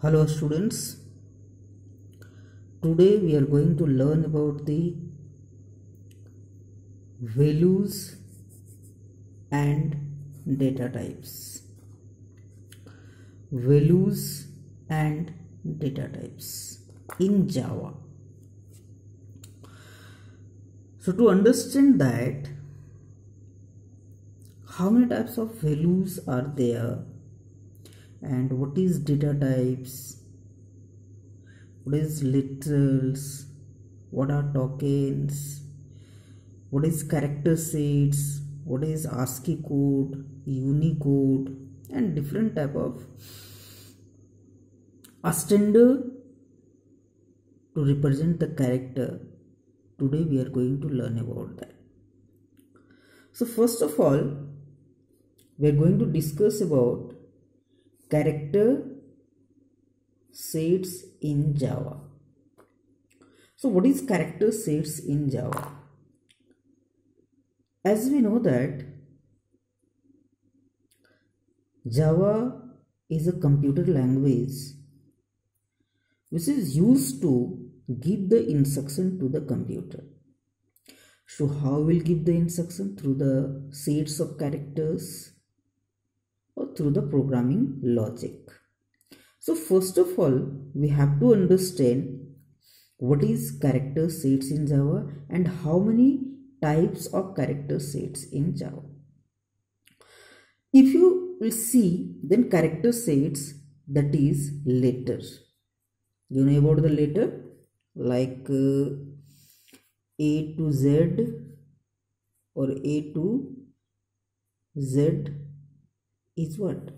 Hello students, today we are going to learn about the values and data types. Values and data types in Java. So to understand that, how many types of values are there and what is data types, what is literals, what are tokens, what is character sets, what is ASCII code, Unicode, and different type of a standard to represent the character. Today we are going to learn about that. So first of all, we are going to discuss about character sets in Java. So what is character sets in Java? As we know that Java is a computer language which is used to give the instruction to the computer. So how will give the instruction? Through the sets of characters or through the programming logic. So first of all, we have to understand what is character sets in Java and how many types of character sets in Java. If you will see, then character sets, that is letters. You know about the letter like A to Z or A to Z is what?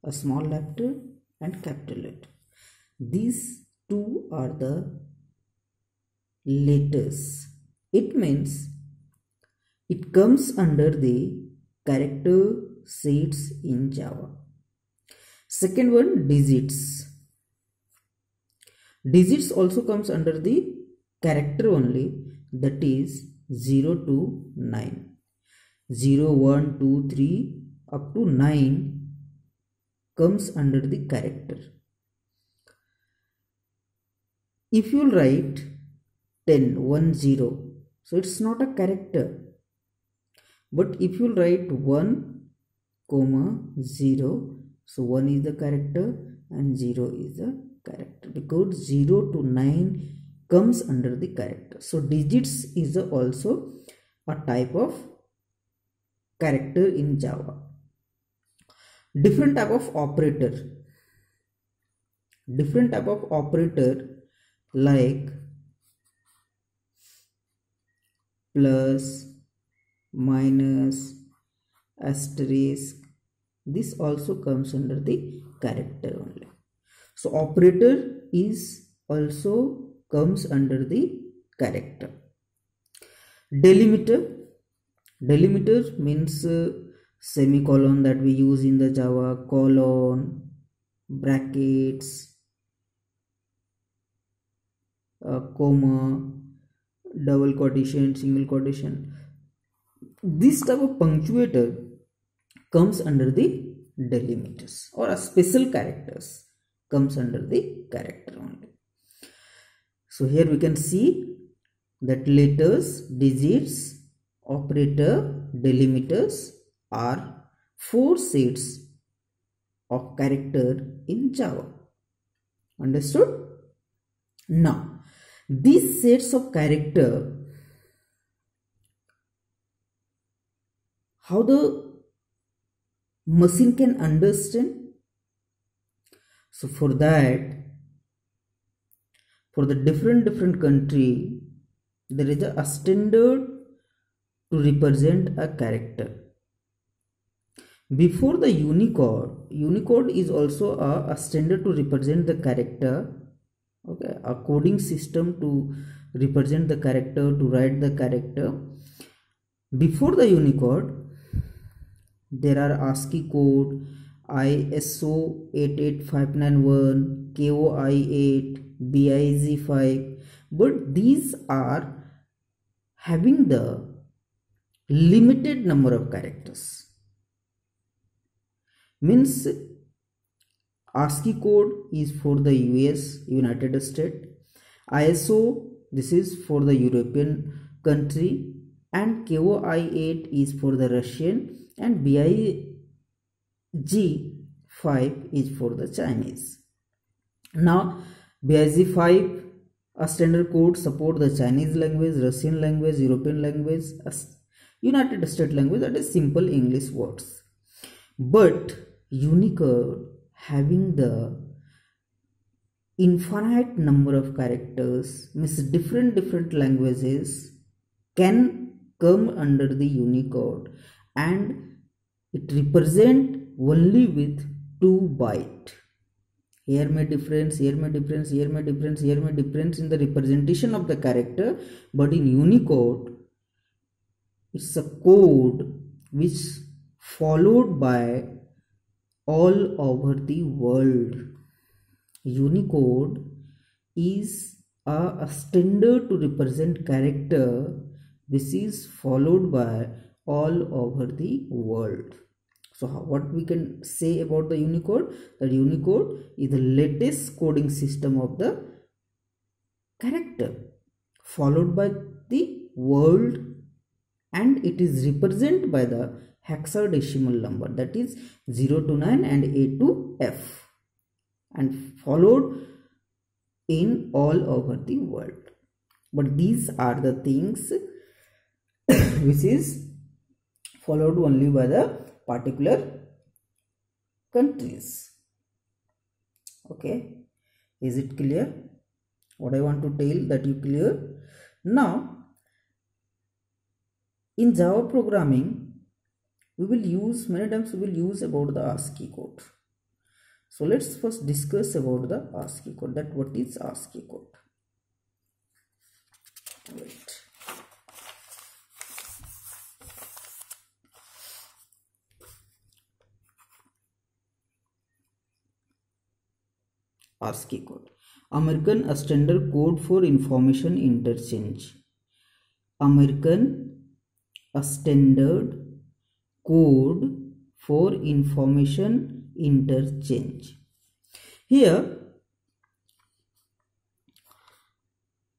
A small letter and capital letter. These two are the letters. It means it comes under the character sets in Java. Second one, digits. Digits also comes under the character only, that is 0 to 9. 0, 1, 2, 3 up to 9 comes under the character. If you write 10, 1, 0, so it's not a character. But if you write 1, 0, so 1 is the character and 0 is the character, because 0 to 9 comes under the character. So digits is also a type of character in Java. Different type of operator. Different type of operator like plus, minus, asterisk. This also comes under the character only. So operator is also comes under the character. Delimiter. Delimiter means semicolon that we use in the Java, colon, brackets, comma, double quotation, single quotation. This type of punctuator comes under the delimiters, or a special characters comes under the character only. So here we can see that letters, digits, operator, delimiters are 4 sets of character in Java. Understood? Now, these sets of character, how the machine can understand? So for that, for the different country, there is a standard to represent a character. Before the Unicode is also a standard to represent the character. Okay, a coding system to represent the character, to write the character. Before the Unicode, there are ASCII code, ISO 88591, KOI 8, BIZ 5, but these are having the limited number of characters. Means ASCII code is for the US, United States. ISO, this is for the European country, and KOI8 is for the Russian, and BIG5 is for the Chinese. Now BIG5, a standard code, support the Chinese language, Russian language, European language, United States language, that is simple English words. But Unicode, having the infinite number of characters, means different languages can come under the Unicode, and it represent only with 2 bytes. Here may difference, here may difference, here may difference, here may difference in the representation of the character, but in Unicode it's a code which followed by all over the world. Unicode is a standard to represent character which is followed by all over the world. So what we can say about the Unicode? That Unicode is the latest coding system of the character followed by the world, and it is represented by the hexadecimal number, that is 0 to 9 and A to F, and followed in all over the world. But these are the things which is followed only by the particular countries. Okay, is it clear what I want to tell? That you clear? Now in Java programming we will use many times about the ASCII code. So let's first discuss about the ASCII code, that what is ASCII code. Wait. ASCII code, American Standard Code for Information Interchange. American Standard Code for Information Interchange. Here,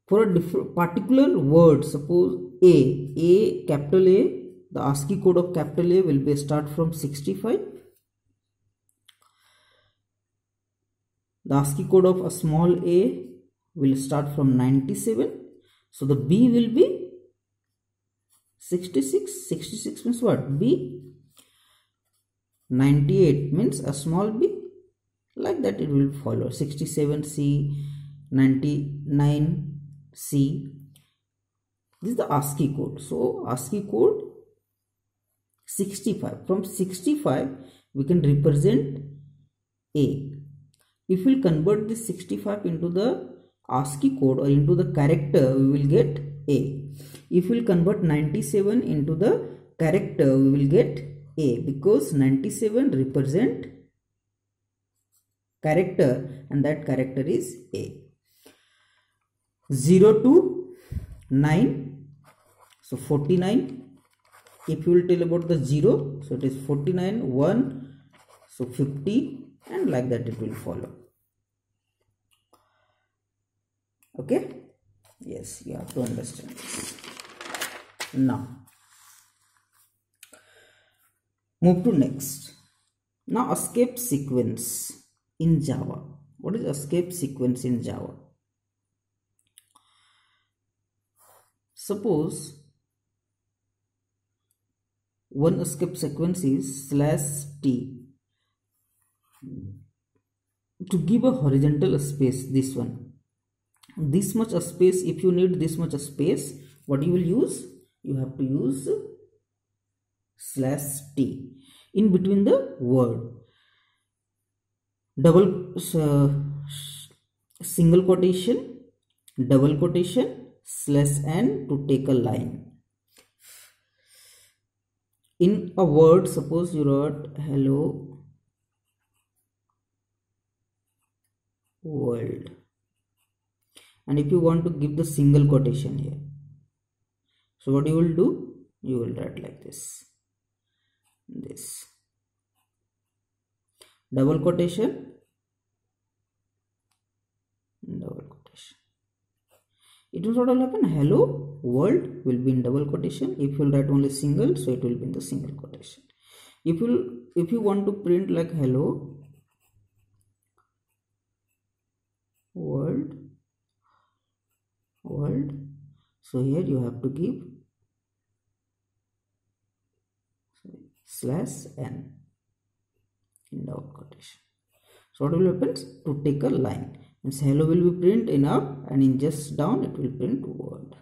for a particular word, suppose A, capital A, the ASCII code of capital A will be start from 65. The ASCII code of a small a will start from 97. So the B will be 66. 66 means what? B. 98 means a small b. Like that it will follow. 67C, 99C. This is the ASCII code. So ASCII code 65. From 65 we can represent A. If we convert this 65 into the ASCII code or into the character, we will get A. If we convert 97 into the character, we will get A, because 97 represent character and that character is A. 0 to 9, so 49. If you will tell about the 0, so it is 49, 1, so 50, and like that it will follow. Okay, yes, you have to understand this. Now move to next. Now escape sequence in Java. What is escape sequence in Java? Suppose one escape sequence is /t to give a horizontal space. This one, this much a space. If you need this much a space, what you will use? You have to use /t in between the word. Double single quotation, double quotation, /n to take a line. In a word, suppose you wrote hello world, and if you want to give the single quotation here, so what you will do? You will write like this, double quotation, It means what will happen? Hello world will be in double quotation. If you write only single, so it will be in the single quotation. If you want to print like hello world, so here you have to give /n in double quotation. So what will happen? To take a line, means hello will be print in up, and in just down it will print word.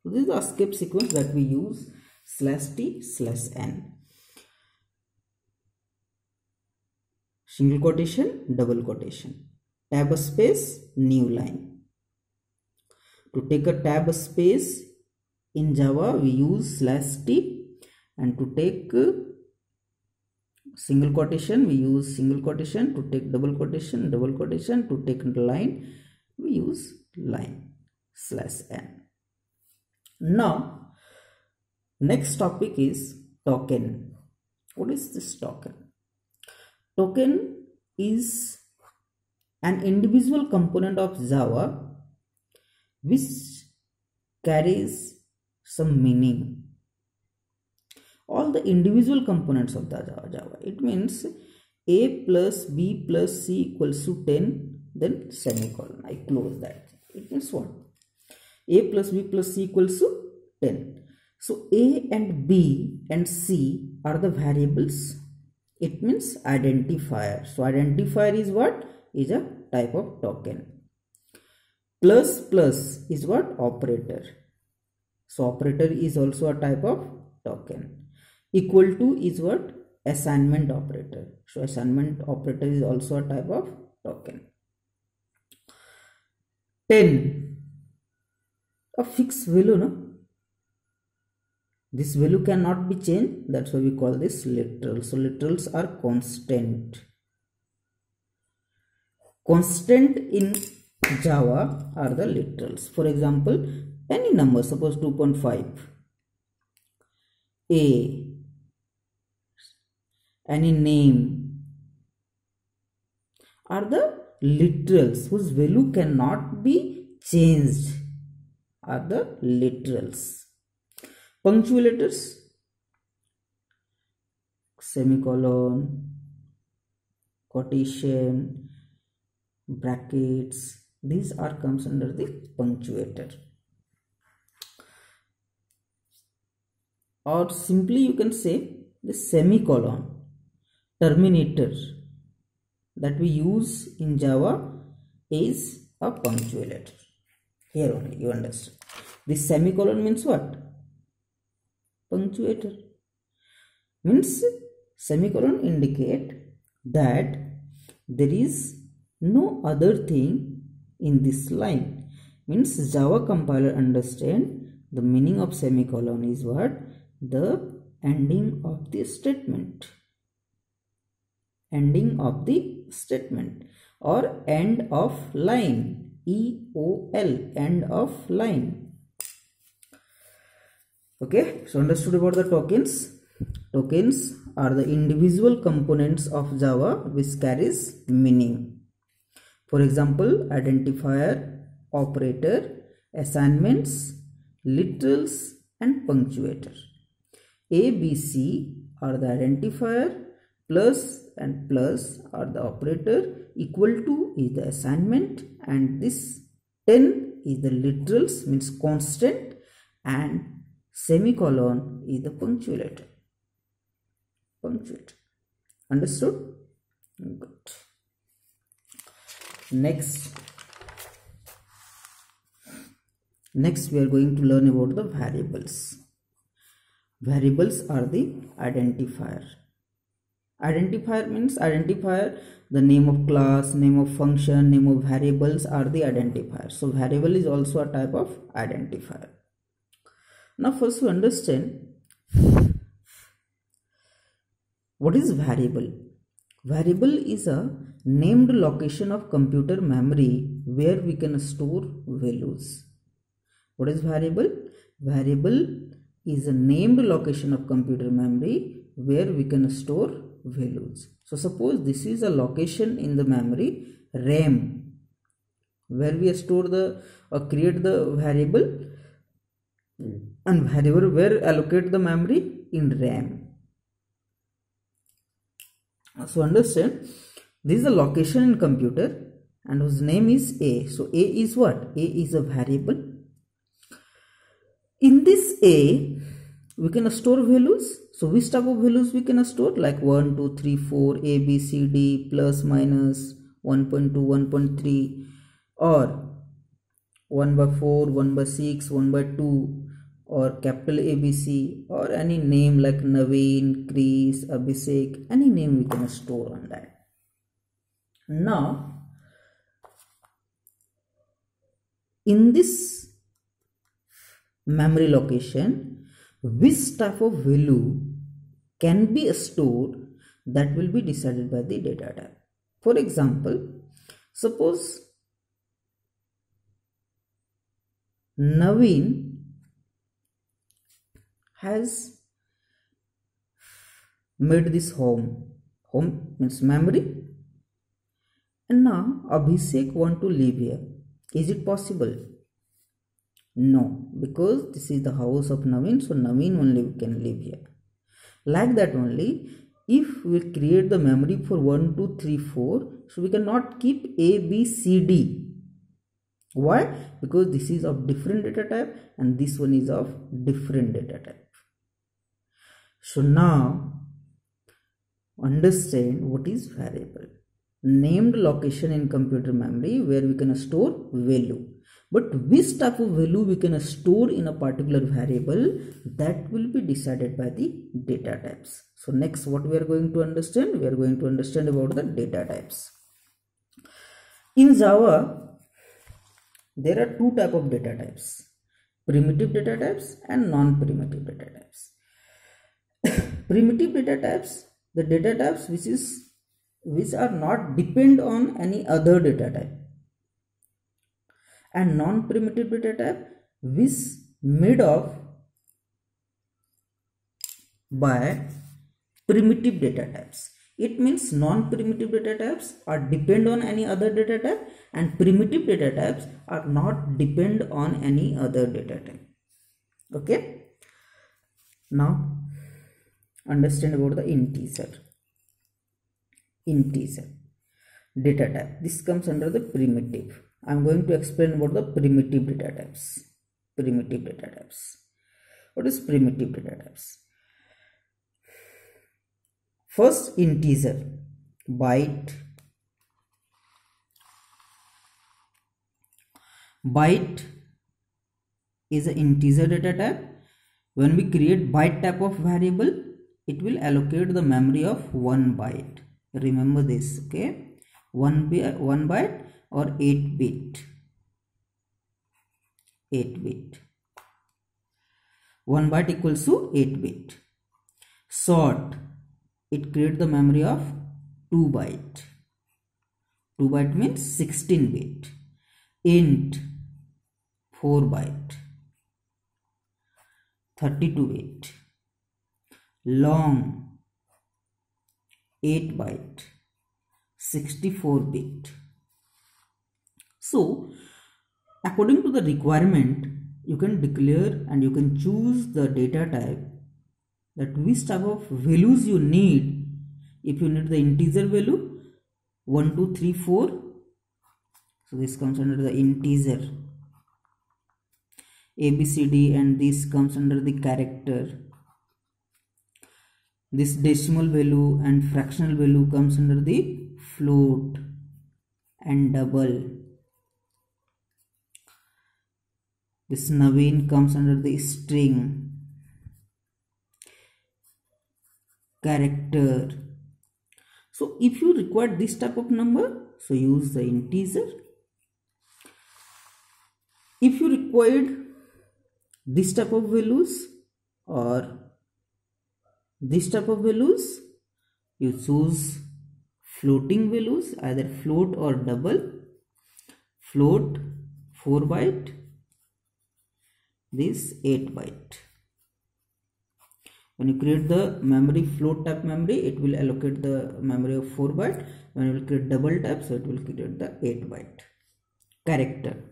So this is the escape sequence that we use /t/n. Single quotation, double quotation, tab space, new line. To take a tab space in Java we use /t, and to take single quotation we use single quotation, to take double quotation, to take line we use line /n. Now next topic is token. What is this token? Token is an individual component of Java which carries some meaning. All the individual components of the Java. It means a plus b plus c equals to 10, then semicolon. I close that. It means what? A plus b plus c equals to 10. So a and b and c are the variables. It means identifier. So identifier is what? Is a type of token. Plus is what? Operator. So operator is also a type of token. Equal to is what? Assignment operator. So assignment operator is also a type of token. 10, a fixed value, no? This value cannot be changed. That's why we call this literal. So literals are constant. Constant in Java are the literals. For example, any number, suppose 2.5, a, any name are the literals whose value cannot be changed, are the literals. Punctuators, semicolon, quotation, brackets, these are comes under the punctuator. Or simply you can say the semicolon, terminator that we use in Java is a punctuator. Here only you understand. This semicolon means what? Punctuator. Means semicolon indicate that there is no other thing in this line. Means Java compiler understand the meaning of semicolon is what? The ending of the statement. Ending of the statement or end of line. EOL, end of line. Okay, so understood about the tokens. Tokens are the individual components of Java which carries meaning. For example, identifier, operator, assignments, literals and punctuator. A, B, C are the identifier, plus and plus are the operator, equal to is the assignment, and this 10 is the literals, means constant, and semicolon is the punctuator. Understood? Good. Next we are going to learn about the variables. Variables are the identifier. Identifier means the name of class, name of function, name of variables are the identifier. So variable is also a type of identifier. Now first we understand what is variable. Variable is a named location of computer memory where we can store values. What is variable? Variable is a named location of computer memory where we can store values. So suppose this is a location in the memory RAM. where we store the create the variable, and variable where allocate the memory in RAM. So understand, this is a location in computer and whose name is A. So A is what? A is a variable. In this A, we can store values. So which type of values we can store? Like 1, 2, 3, 4, A, B, C, D, plus, minus, 1.2, 1.3, or 1 by 4, 1 by 6, 1 by 2, or capital ABC, or any name like Naveen, Chris, Abhishek, any name we can store on that. Now, in this memory location, which type of value can be stored, that will be decided by the data type. For example, suppose Naveen has made this home means memory, and now Abhishek want to live here. Is it possible? No, because this is the house of Naveen, so Naveen only can live here. Like that only, if we create the memory for 1, 2, 3, 4, so we cannot keep A, B, C, D. Why? Because this is of different data type and this one is of different data type. So now understand what is variable. Named location in computer memory where we can store value. But which type of value we can store in a particular variable, that will be decided by the data types. So next what we are going to understand? We are going to understand about the data types. In Java, there are two types of data types: primitive data types and non-primitive data types. Primitive data types, the data types which are not depend on any other data type, and non-primitive data type which made of by primitive data types. It means non-primitive data types are depend on any other data type, and primitive data types are not depend on any other data type. Okay, now understand about the integer data type. This comes under the primitive. I am going to explain about the primitive data types. What is primitive data types? First, integer, byte is an integer data type. When we create byte type of variable, it will allocate the memory of 1 byte. Remember this, okay? 1 byte or 8 bit. 1 byte equals to 8 bit. Sort, it creates the memory of 2 byte. 2 byte means 16 bit. Int, 4 byte. 32 bit. Long, 8 byte. 64 bit. So according to the requirement, you can declare and you can choose the data type, that which type of values you need. If you need the integer value 1, 2, 3, 4, so this comes under the integer. A, B, C, D, and this comes under the character. This decimal value and fractional value comes under the float and double. This Naveen comes under the string, character. So if you require this type of number, so use the integer. If you required this type of values or this type of values, you choose floating values, either float or double. Float 4 byte, this 8 byte. When you create the memory float type memory, it will allocate the memory of 4 byte. When you will create double type, so it will create the 8 byte. character.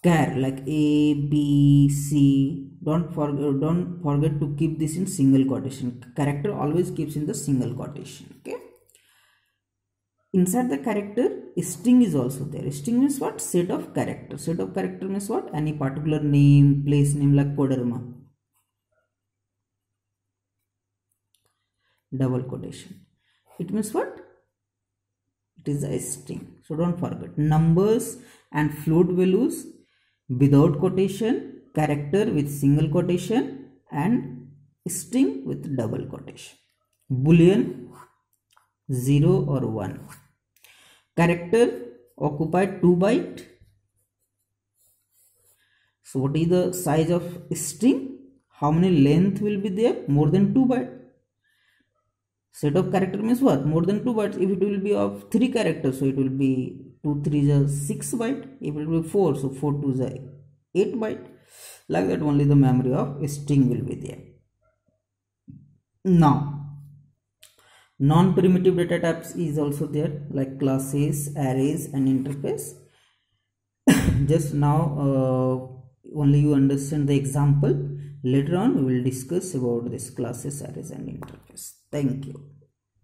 Char like A, B, C. Don't forget to keep this in single quotation. Character always keeps in the single quotation. Okay. Inside the character, string is also there. String means what? Set of character. Set of character means what? Any particular name, place name like Kodarma. Double quotation. It means what? It is a string. So don't forget. Numbers and float values without quotation, character with single quotation, and string with double quotation. Boolean 0 or 1. Character occupied 2 bytes. So what is the size of string? How many length will be there? More than 2 bytes. Set of character means what? More than 2 bytes. If it will be of 3 characters, so it will be 2 3 is 6 bytes. If it will be 4, so 4 2 is 8 bytes. Like that only the memory of string will be there. Now, non-primitive data types is also there, like classes, arrays, and interface. Just now only you understand the example. Later on we will discuss about this classes, arrays, and interface. Thank you.